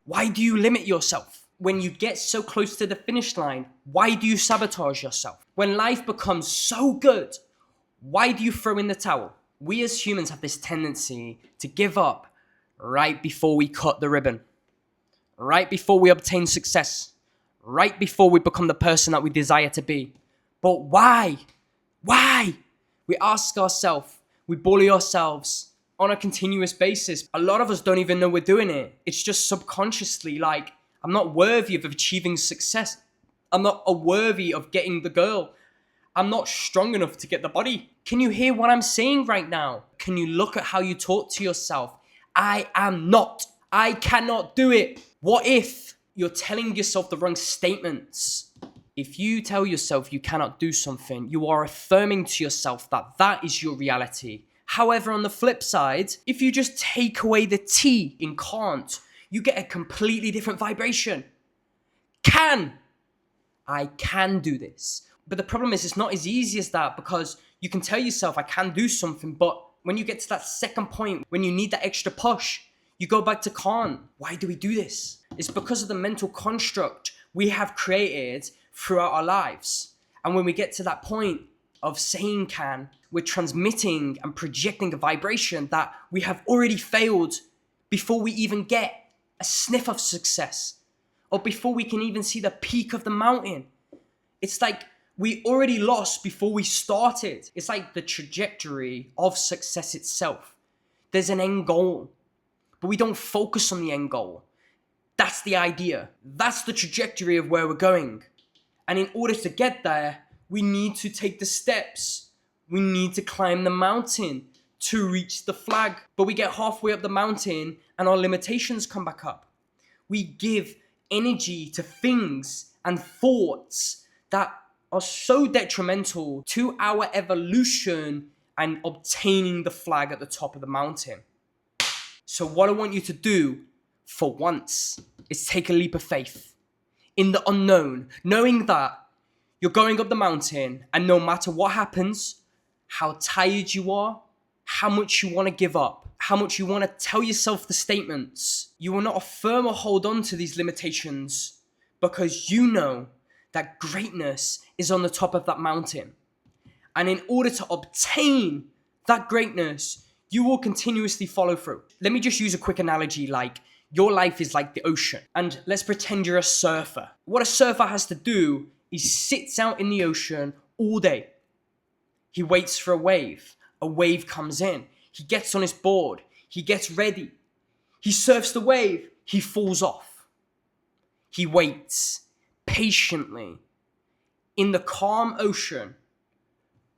Why do you limit yourself? When you get so close to the finish line, why do you sabotage yourself? When life becomes so good, why do you throw in the towel? We as humans have this tendency to give up right before we cut the ribbon, right before we obtain success, right before we become the person that we desire to be. But why? Why? We ask ourselves, we bully ourselves on a continuous basis. A lot of us don't even know we're doing it. It's just subconsciously like, I'm not worthy of achieving success. I'm not worthy of getting the girl. I'm not strong enough to get the body. Can you hear what I'm saying right now? Can you look at how you talk to yourself? I am not. I cannot do it. What if you're telling yourself the wrong statements? If you tell yourself you cannot do something, you are affirming to yourself that that is your reality. However, on the flip side, if you just take away the T in can't, you get a completely different vibration. Can. I can do this. But the problem is it's not as easy as that, because you can tell yourself I can do something, but when you get to that second point, when you need that extra push, you go back to can't. Why do we do this? It's because of the mental construct we have created throughout our lives. And when we get to that point of saying can, we're transmitting and projecting a vibration that we have already failed before we even get a sniff of success, or before we can even see the peak of the mountain. It's like we already lost before we started. It's like the trajectory of success itself. There's an end goal, but we don't focus on the end goal. That's the idea. That's the trajectory of where we're going. And in order to get there, we need to take the steps. We need to climb the mountain to reach the flag. But we get halfway up the mountain and our limitations come back up. We give energy to things and thoughts that are so detrimental to our evolution and obtaining the flag at the top of the mountain. So what I want you to do for once is take a leap of faith in the unknown, knowing that you're going up the mountain, and no matter what happens, how tired you are, how much you want to give up, how much you want to tell yourself the statements, you will not affirm or hold on to these limitations, because you know that greatness is on the top of that mountain. And in order to obtain that greatness, you will continuously follow through. Let me just use a quick analogy, like your life is like the ocean. And let's pretend you're a surfer. What a surfer has to do is sits out in the ocean all day. He waits for a wave. A wave comes in. He gets on his board. He gets ready. He surfs the wave. He falls off. He waits patiently in the calm ocean,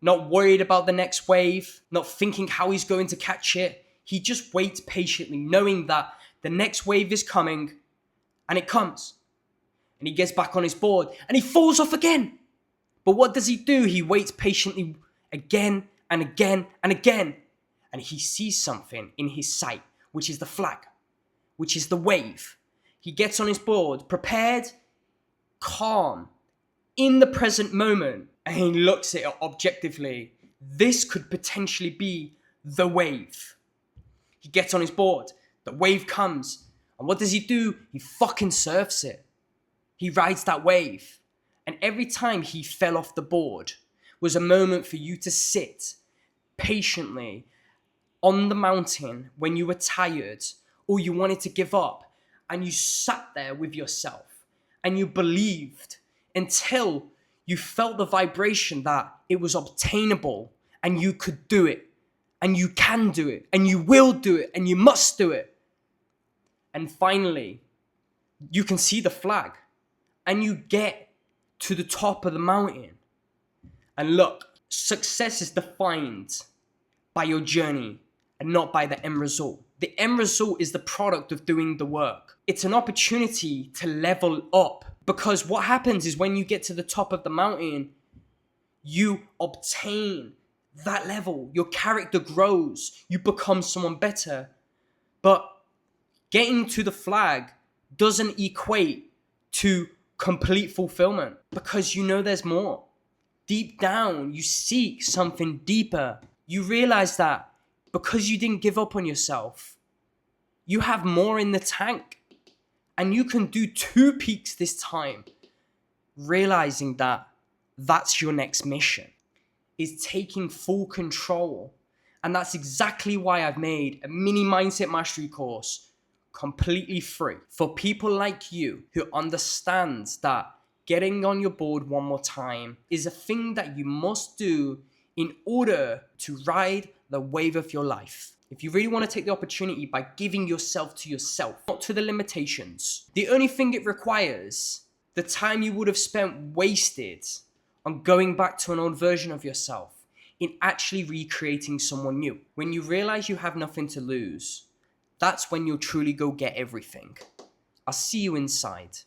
not worried about the next wave, not thinking how he's going to catch it. He just waits patiently, knowing that the next wave is coming, and it comes. And he gets back on his board and he falls off again. But what does he do? He waits patiently again and again and again. And he sees something in his sight, which is the flag, which is the wave. He gets on his board, prepared, calm, in the present moment, and he looks at it objectively. This could potentially be the wave. He gets on his board, the wave comes, and what does he do? He fucking surfs it. He rides that wave. And every time he fell off the board was a moment for you to sit patiently on the mountain when you were tired or you wanted to give up, and you sat there with yourself and you believed until you felt the vibration that it was obtainable and you could do it, and you can do it, and you will do it, and you must do it. And finally, you can see the flag and you get to the top of the mountain. And look, success is defined by your journey and not by the end result. The end result is the product of doing the work. It's an opportunity to level up, because what happens is when you get to the top of the mountain, you obtain that level. Your character grows. You become someone better. But getting to the flag doesn't equate to complete fulfillment, because you know there's more. Deep down, you seek something deeper. You realize that because you didn't give up on yourself, you have more in the tank. And you can do 2 peaks this time, realizing that that's your next mission, is taking full control. And that's exactly why I've made a mini mindset mastery course completely free for people like you who understands that getting on your board one more time is a thing that you must do in order to ride the wave of your life. If you really want to take the opportunity by giving yourself to yourself, not to the limitations, the only thing it requires, the time you would have spent wasted on going back to an old version of yourself, in actually recreating someone new. When you realize you have nothing to lose, that's when you'll truly go get everything. I'll see you inside.